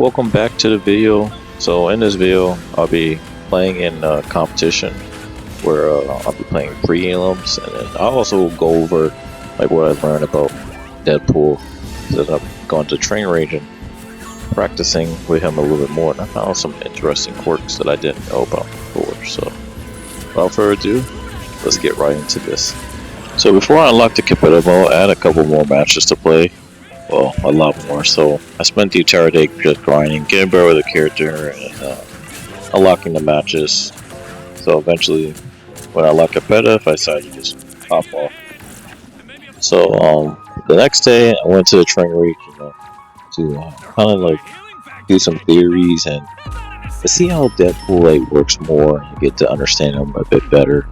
welcome back to the video. So in this video, I'll be playing in a competition where I'll be playing prelims, and then I'll also go over like what I've learned about Deadpool. Then I've gone to train range and practicing with him a little bit more, and I found some interesting quirks that I didn't know about before. So without further ado, let's get right into this. So before I unlock the competitive mode, I had a couple more matches to play. Well, a lot more. So I spent the entire day just grinding, getting better with the character, and unlocking the matches. So eventually, when I unlock competitive, I decided to just pop off. So the next day, I went to the train range, to kind of like do some theories and to see how Deadpool like works more and get to understand him a bit better.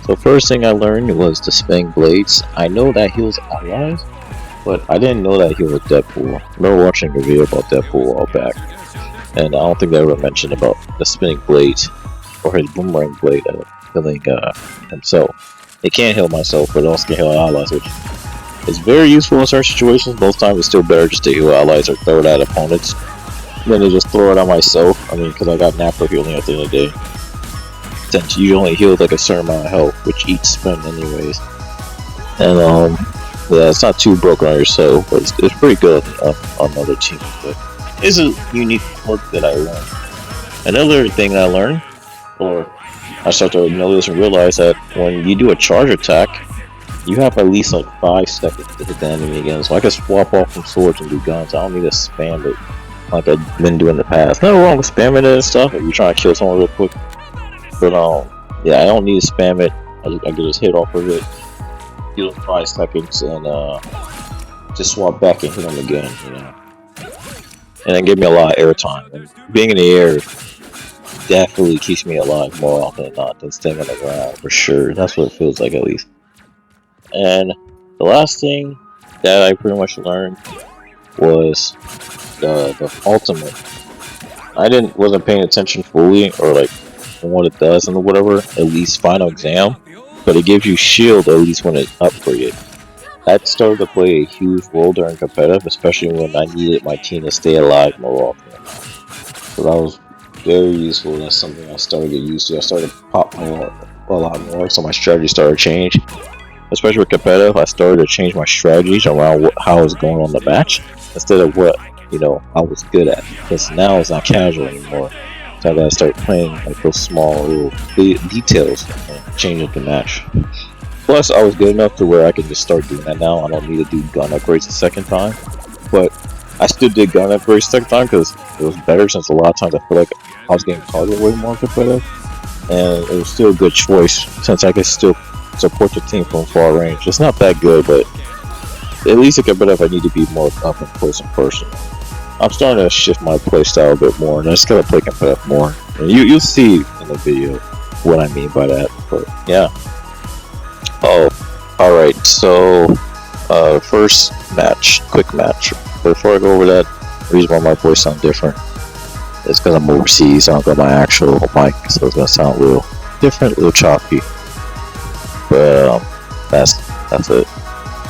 So first thing I learned was the spinning blades. I know that heals allies, but I didn't know that he was Deadpool. I remember watching a video about Deadpool a while back, and I don't think they ever mentioned about the spinning blades or his boomerang blade healing himself. It can't heal myself, but it also can heal allies, which is very useful in certain situations. Most times it's still better just to heal allies or throw it at opponents than to just throw it at myself. I mean, because I got natural healing at the end of the day. Since you only heal like a certain amount of health, which each spin anyways. And yeah, it's not too broken on yourself, but it's pretty good on other teams. But it's a unique quirk that I learned. Another thing I learned, or I started to notice and realize, that when you do a charge attack, you have at least like 5 seconds to hit the enemy again. So I can swap off from swords and do guns. I don't need to spam it like I've been doing in the past. Nothing wrong with spamming it and stuff if you're trying to kill someone real quick. But yeah, I don't need to spam it. I can just hit off of it, heal 5 seconds, and just swap back and hit them again, And it gave me a lot of airtime. And being in the air definitely keeps me alive more often than not than staying on the ground, for sure. That's what it feels like, at least. And the last thing that I pretty much learned was the ultimate. I wasn't paying attention fully, or like what it does and whatever, at least final exam, but it gives you shield at least when it's upgraded. That started to play a huge role during competitive, especially when I needed my team to stay alive more often. So that was very useful. That's something I started to get used to. I started to pop more, a lot more, so my strategy started to change. Especially with competitive, I started to change my strategies around how I was going on the match instead of what I was good at. Because now it's not casual anymore. So I gotta start playing like those small little details and changing the match. Plus, I was good enough to where I can just start doing that now. I don't need to do gun upgrades a second time. But I still did gun upgrades a second time because it was better, since a lot of times I feel like I was getting targeted way more competitive. And it was still a good choice since I could still support the team from far range. It's not that good, but at least it competitive I need to be more up and close and personal. I'm starting to shift my playstyle a bit more, and I just gotta play competitive more. And you'll see in the video what I mean by that. But yeah. Oh, alright, so first match, quick match. But before I go over that, the reason why my voice sounds different is because I'm overseas. I don't got my actual mic, so it's gonna sound a little different, a little choppy. But that's it.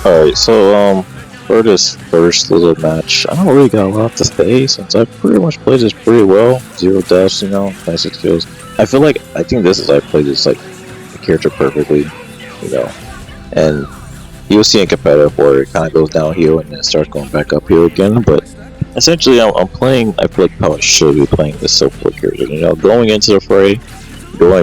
Alright, so for this first little match, I don't really got a lot to say since I pretty much played this pretty well. 0 deaths, 96 kills. I think this is I played this like the character perfectly, And you'll see in competitive where it kind of goes downhill and then starts going back uphill again. But essentially, I feel like how I should be playing this so-called character. Going into the fray,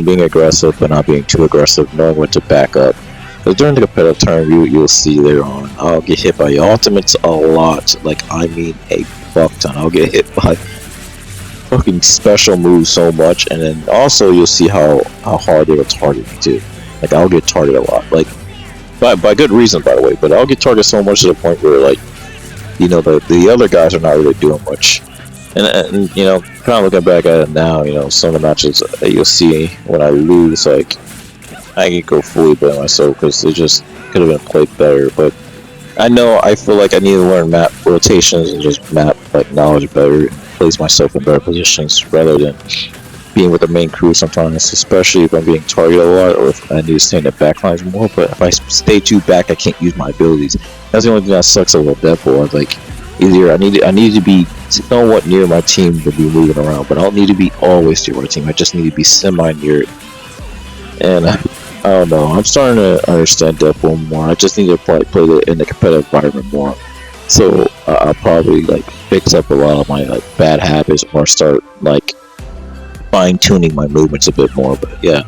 being aggressive but not being too aggressive, knowing when to back up. But during the competitive turn, you'll see later on, I'll get hit by ultimates a lot. Like, I mean a fuck ton. I'll get hit by fucking special moves so much, and then also you'll see how hard they will target me too. Like, I'll get targeted a lot. Like, by good reason, by the way, but I'll get targeted so much to the point where, like, the other guys are not really doing much. And kind of looking back at it now, some of the matches that you'll see when I lose, like, I can go fully blame myself because it just could have been played better. But I feel like I need to learn map rotations and just map like knowledge better, and place myself in better positions rather than being with the main crew sometimes, especially if I'm being targeted a lot or if I need to stay in the backlines more. But if I stay too back, I can't use my abilities. That's the only thing that sucks about Deadpool. Like, easier. I need to be somewhat near my team to be moving around, but I don't need to be always near my team. I just need to be semi near it. And I don't know. I'm starting to understand Deadpool more. I just need to play it in the competitive environment more. So I'll probably like fix up a lot of my like bad habits or start like fine tuning my movements a bit more. But yeah,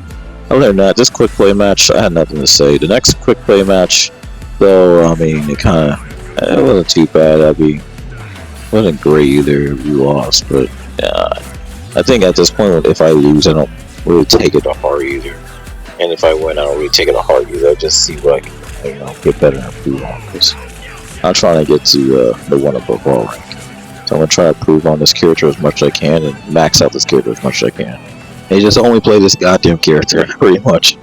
other than that, this quick play match, I had nothing to say. The next quick play match, though, I mean, it wasn't too bad. It wasn't great either if we lost, but yeah, I think at this point, if I lose, I don't really take it to heart either. And if I win, I don't really take it to heart either. I just see what I can, get better and improve on. Because I'm trying to get to the one above all rank. So I'm gonna try to improve on this character as much as I can and max out this character as much as I can. And just only play this goddamn character pretty much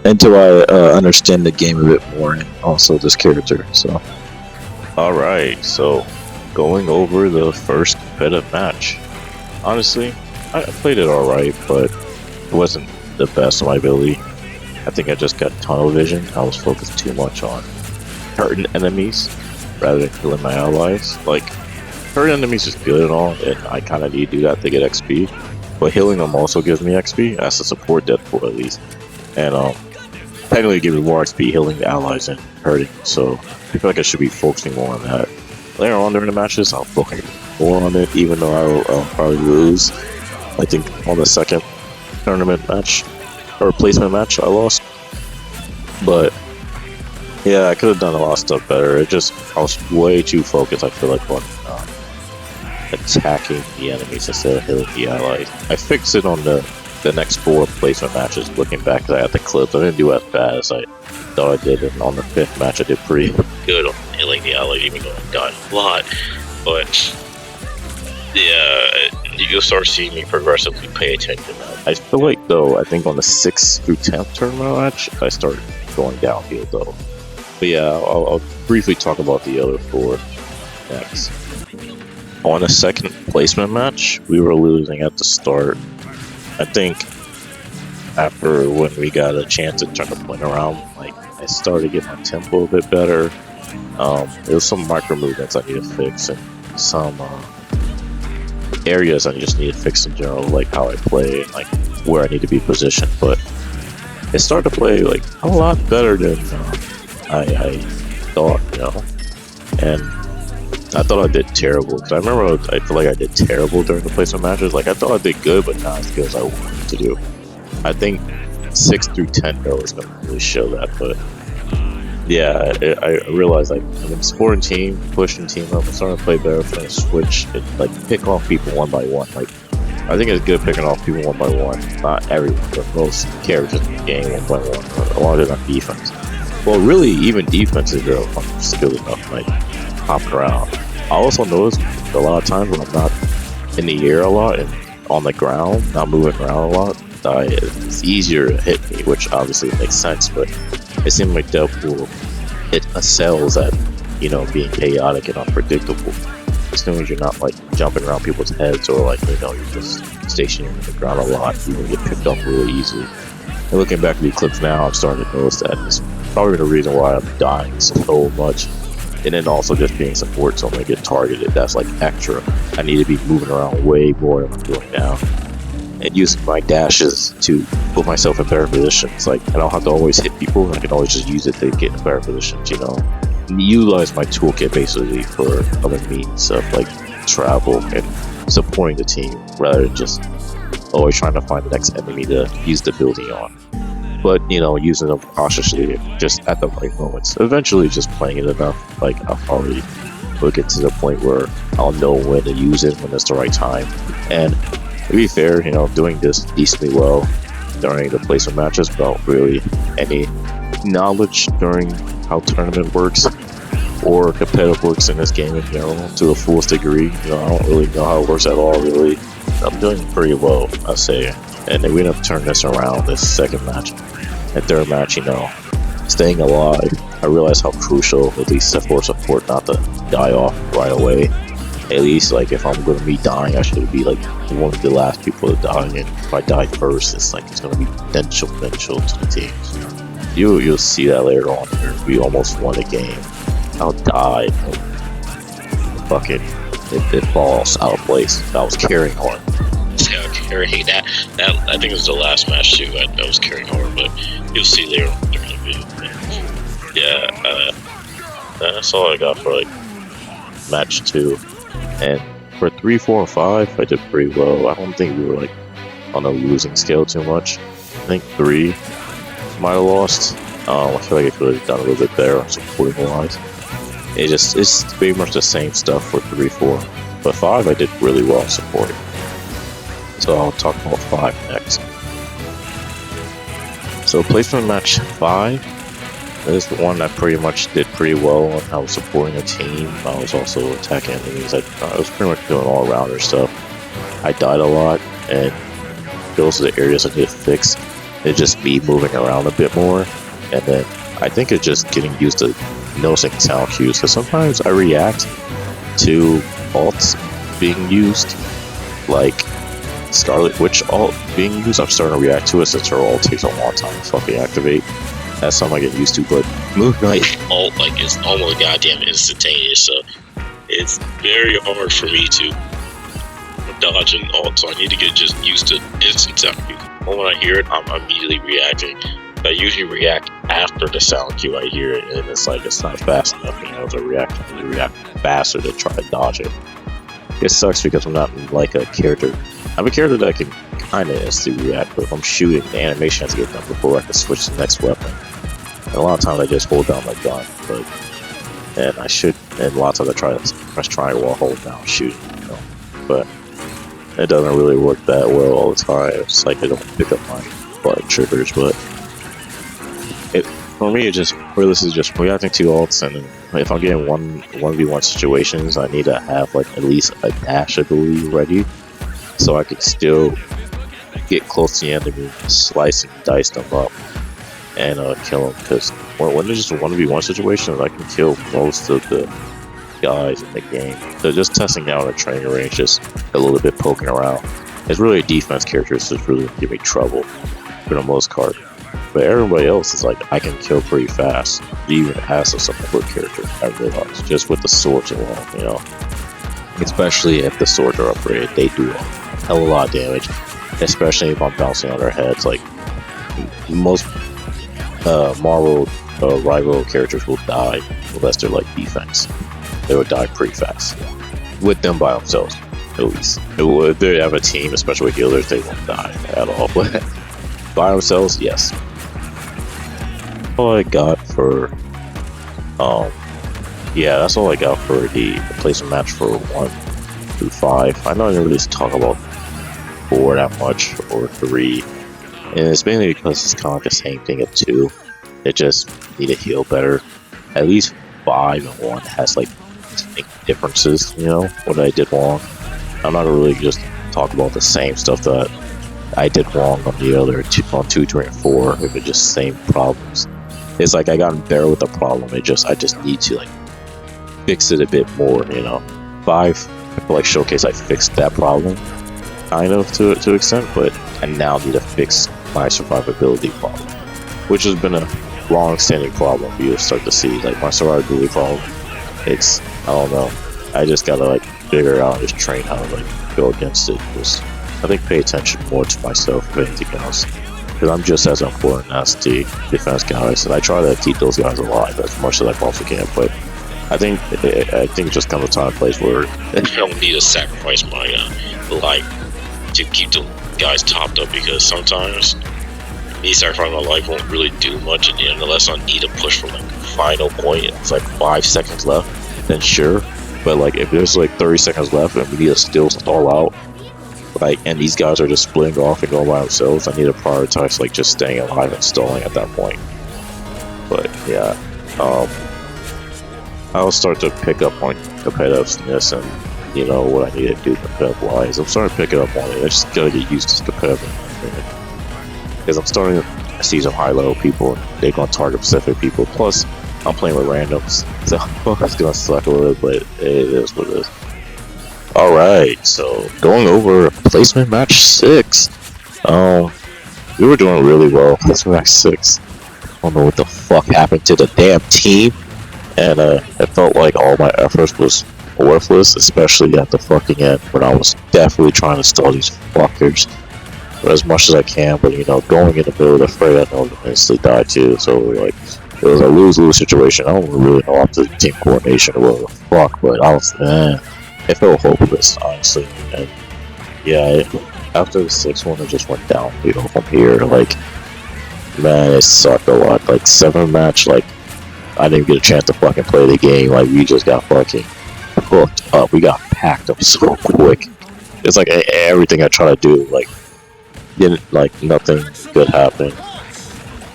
until I understand the game a bit more and also this character. So, all right. So, going over the first competitive match. Honestly, I played it all right, but it wasn't the best of my ability. I think I just got tunnel vision. I was focused too much on hurting enemies rather than killing my allies. Like, hurting enemies is good and all, and I kind of need to do that to get XP. But healing them also gives me XP as a support Deadpool at least. And technically it gives me more XP healing the allies and hurting. So I feel like I should be focusing more on that. Later on during the matches, I'll focus more on it, even though I'll probably lose. I think on the second tournament match or placement match, I lost. But yeah, I could have done a lot of stuff better. I was way too focused. I feel like on attacking the enemies instead of hitting the allies. I fixed it on the next 4 placement matches. Looking back at the clips, I didn't do as bad as I thought I did. And on the 5th match, I did pretty good on hitting the allies, even though I died a lot. But yeah, you'll start seeing me progressively pay attention to that. I feel like, though, I think on the 6th through 10th tournament match, I started going downhill, though. But yeah, I'll briefly talk about the other 4 next. On the second placement match, we were losing at the start. I think after when we got a chance to turn the point around, like I started to get my tempo a bit better. There was some micro movements I need to fix and some areas I just need to fix in general, like how I play, like where I need to be positioned. But it started to play like a lot better than I thought, and I thought I did terrible. Cause I remember I feel like I did terrible during the placement matches. Like I thought I did good, but not as good as I wanted to do. I think 6 through 10 though is gonna really show that. But yeah, I realized like I've been supporting team, pushing team up, I'm starting to play better, trying to switch and like pick off people one by one. Like I think it's good picking off people one by one. Not everyone, but most characters in the game one by one. A lot of it on defense. Well, really, even defense is skilled enough. Like hopping around. I also noticed a lot of times when I'm not in the air a lot and on the ground, not moving around a lot, it's easier to hit me, which obviously makes sense, but it seems like Deadpool excels at, being chaotic and unpredictable. As soon as you're not like jumping around people's heads or like, you're just stationary on the ground a lot, you can get picked up really easily. And looking back at the clips now, I'm starting to notice that it's probably the reason why I'm dying so much. And then also just being support, so when I get targeted, that's like extra. I need to be moving around way more than I'm doing now. And using my dashes to put myself in better positions. Like, I don't have to always hit people, I can always just use it to get in better positions, And utilize my toolkit basically for other means of like travel and supporting the team, rather than just always trying to find the next enemy to use the ability on. But, using them cautiously, just at the right moments. Eventually, just playing it enough, like, I'll probably get to the point where I'll know when to use it, when it's the right time. And to be fair, doing this decently well during the placement matches without really any knowledge during how tournament works or competitive works in this game in general to the fullest degree. I don't really know how it works at all, really. I'm doing pretty well, I'd say. And then we end up turning this around this second match. And third match, staying alive. I realized how crucial, at least for support, not to die off right away. At least, like, if I'm going to be dying, I should be, like, one of the last people to die. And if I die first, it's like, it's going to be beneficial to the team. You'll see that later on here. We almost won a game. I'll die. fucking it falls out of place. I was carrying Horn. Yeah, carrying that. I think it was the last match too. I was carrying Horn, but you'll see later on during the video. Yeah, that's all I got for like match 2, and for 3, 4, and 5, I did pretty well. I don't think we were like on a losing scale too much. I think 3 might have lost. I feel like I could have done a little bit better supporting wise. It's pretty much the same stuff for 3, 4, but 5 I did really well supporting. So I'll talk about 5 next. So placement match 5. This is the one I pretty much did pretty well on. I was supporting a team. I was also attacking enemies. I was pretty much doing all-rounder stuff. I died a lot, and those are the areas I need to fix. It's just me moving around a bit more, and then I think it's just getting used to noticing sound cues, because sometimes I react to alts being used, like Scarlet Witch ult being used. I'm starting to react to it since her ult takes a long time to fucking activate. That's something I get used to, but Moon Knight ult like it's almost goddamn instantaneous, so it's very hard for me to dodge an ult, so I need to get just used to instant sound cues. When I hear it, I'm immediately reacting. I usually react after the sound cue. I hear it, and it's like it's not fast enough being able to react. I need to react faster to try to dodge it. It sucks because I'm not like a character. I'm a character that I can kind of instantly react, but if I'm shooting, the animation has to get done before I can switch to the next weapon. And a lot of times I just hold down my gun, and a lot of times I try to press triangle while holding down shooting, you know. But it doesn't really work that well all the time. It's like I don't pick up my button triggers, but for me, this is just reacting to ults, and if I'm getting 1v1 situations, I need to have like at least a dash ability ready, so I can still get close to the enemy, slice and dice them up, and kill them. Because when it's just a 1v1 situation, I can kill most of the guys in the game. So just testing out a training range, just a little bit poking around. It's really a defense character, so it's really give me trouble for the most part. But everybody else is like, I can kill pretty fast, even as a support character, I realize, just with the swords alone, you know. Especially if the swords are upgraded, they do a hell of a lot of damage, especially if I'm bouncing on their heads. Like, most Marvel rival characters will die unless they're like defense. They would die pretty fast. With them by themselves, at least. If they have a team, especially with healers, they won't die at all. But by themselves, yes. All I got for that's all I got for the placement match for 1 through 5. I know I didn't really talk about 4 that much, or 3, and it's mainly because it's kind of like the same thing at 2. It just need to heal better. At least 5 and 1 has like distinct differences, you know, what I did wrong. I'm not gonna really just talk about the same stuff that I did wrong on the other on 2, 3, and 4. If it's just same problems. It's like I gotten better with the problem. I just need to like fix it a bit more, you know. 5, I feel like Showcase I fixed that problem, kind of to an extent, but I now need to fix my survivability problem, which has been a long-standing problem. You start to see like my survivability problem. It's, I don't know. I just gotta like figure out and just train how to like go against it. Just I think pay attention more to myself than anything else. Because I'm just as important as the defense guys, and I try to keep those guys alive as much as I possibly can. But I think it just comes a time and place where I don't need to sacrifice my life to keep the guys topped up, because sometimes me sacrificing my life won't really do much in the end unless I need to push for like final point. It's like 5 seconds left, then sure. But like if there's like 30 seconds left and we need to still stall out, like, and these guys are just splitting off and going by themselves, I need to prioritize like just staying alive and stalling at that point. But yeah, I'll start to pick up on competitiveness and, you know, what I need to do competitive wise. I'm starting to pick it up on it. I just gotta get used to competitive, because I'm starting to see some high level people and they're gonna target specific people. Plus, I'm playing with randoms, so it's gonna suck a little, but it is what it is. Alright, so going over placement match 6. We were doing really well. Placement match 6. I don't know what the fuck happened to the damn team. And it felt like all my efforts was worthless, especially at the fucking end when I was definitely trying to stall these fuckers for as much as I can. But you know, going in the middle of the fray, I know they instantly die too. So like, it was a lose-lose situation. I don't really know up to team coordination or whatever the fuck, but I was, it felt hopeless, honestly. And yeah, after the 6th one, it just went downhill from here. Like, man, it sucked a lot. Like, 7th match, like, I didn't get a chance to fucking play the game. Like, we just got fucking hooked up. We got packed up so quick. It's like everything I try to do, like, didn't, like, nothing good happened.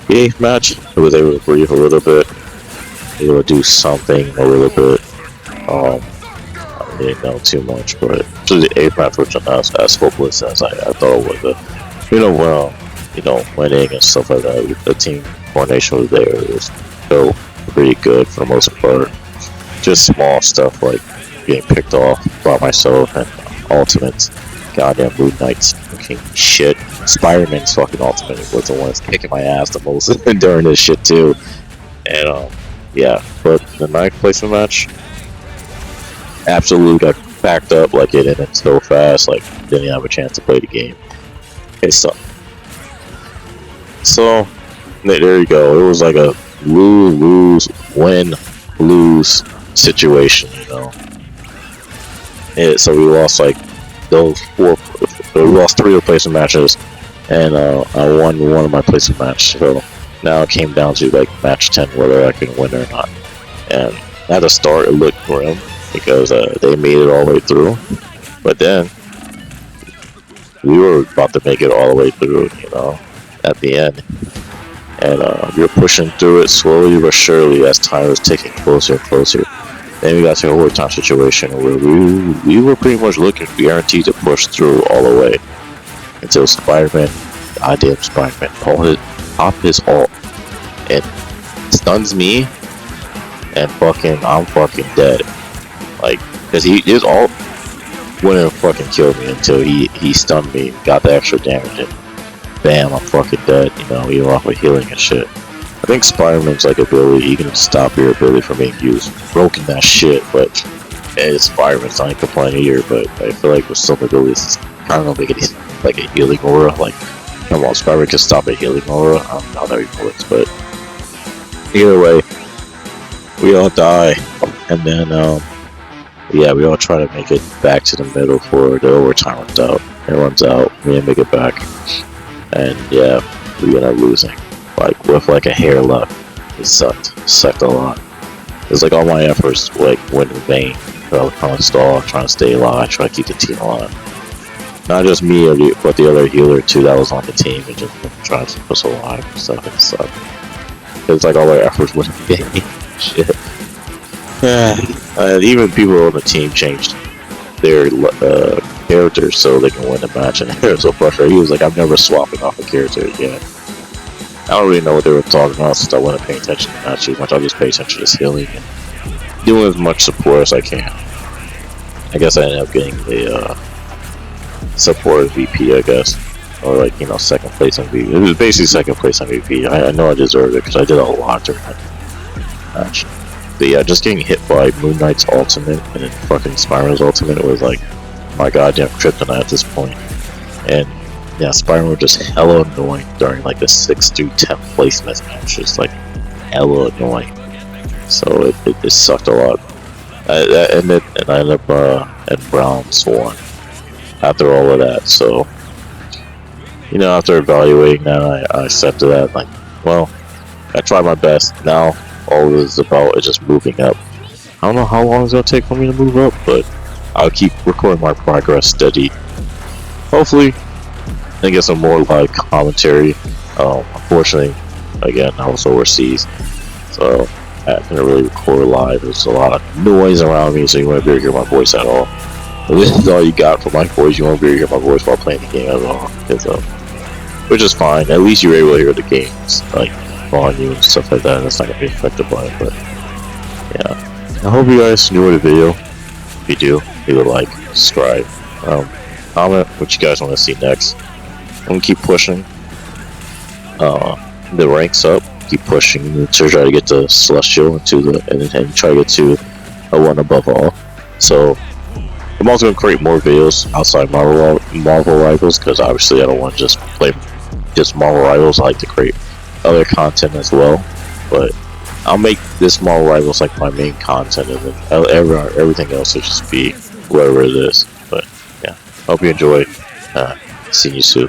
The 8th match, I was able to breathe a little bit, able to do something a little bit. I didn't know too much, but the 8th match was not as hopeless as I thought it would. But, winning and stuff like that. The team coordination was there. It was still pretty good for the most part. Just small stuff like getting picked off by myself and ultimates. Goddamn Moon Knight's fucking shit. Spider-Man's fucking ultimate was the one that's kicking my ass the most during this shit too. And yeah, but the 9th placement match, absolutely got backed up. Like it ended so fast. Like didn't even have a chance to play the game. It sucked. So there you go. It was like a lose, win, lose situation, you know. So we lost like those 4. We lost 3 replacement matches, and I won one of my placement matches. So now it came down to like match 10 whether I can win or not. And at the start it looked grim because they made it all the way through, but then we were about to make it all the way through, you know, at the end. And we were pushing through it slowly but surely as time was ticking closer and closer. Then we got to a overtime situation where we were pretty much looking guaranteed to push through all the way until Spider-Man, goddamn Spider-Man, pop his ult and stuns me, and I'm fucking dead. Like, cause his ult wouldn't fucking kill me until he stunned me, got the extra damage, and bam, I'm fucking dead. You know, even off with healing and shit. I think Spider-Man's like ability, he can stop your ability from being used. Broken that shit, but it's Spider-Man's not complaining here, but I feel like with some abilities, I don't know, make it like a healing aura. Like, come on, Spider-Man can stop a healing aura. I don't know how that even works, but either way, we all die, and then, yeah, we all try to make it back to the middle for the overtime runs out. It runs out, we didn't make it back, and yeah, we end up losing. Like, with like a hair left. It sucked a lot. It's like all my efforts like went in vain. I was trying to stall, trying to stay alive, trying to keep the team alive. Not just me, but the other healer too that was on the team and just trying to keep us alive and stuff. It sucked. It's like all our efforts went in vain. Shit. Even people on the team changed their characters so they can win the match, and it was so frustrating. He was like, "I'm never swapping off a character again." I don't really know what they were talking about since I wasn't paying attention to the match too much. I just pay attention to healing and doing as much support as I can. I guess I ended up getting the support VP, I guess, or like, you know, 2nd place MVP. It was basically 2nd place MVP. I know I deserved it because I did a lot during that match. But yeah, just getting hit by Moon Knight's ultimate and then fucking Spyro's ultimate was like my goddamn kryptonite at this point. And yeah, Spyro was just hella annoying during like the 6th through 10th placement match. Just like hella annoying. So it sucked a lot. I ended up at Brown's one after all of that. So, you know, after evaluating that, I said to that, like, well, I tried my best. Now all this is about is just moving up. I don't know how long it's gonna take for me to move up, but I'll keep recording my progress steady. Hopefully I get some more live commentary. Unfortunately, again, I was overseas, so I couldn't really record live. There's a lot of noise around me, so you won't be able to hear my voice at all. But this is all you got for my voice. You won't be able to hear my voice while playing the game at all, which is fine. At least you're able to hear the games, like volume and stuff like that. That's not gonna be affected by it. But yeah, I hope you guys enjoyed the video. If you do, leave a like, subscribe, comment what you guys want to see next. I'm gonna keep pushing the ranks up, keep pushing to try to get to Celestial and try to get to a 1 above all. So I'm also gonna create more videos outside Marvel Rivals, because obviously I don't want to just play just Marvel Rivals. I like to create other content as well, but I'll make this Marvel Rivals like my main content, and then everything else will just be whatever it is. But yeah, hope you enjoy. See you soon.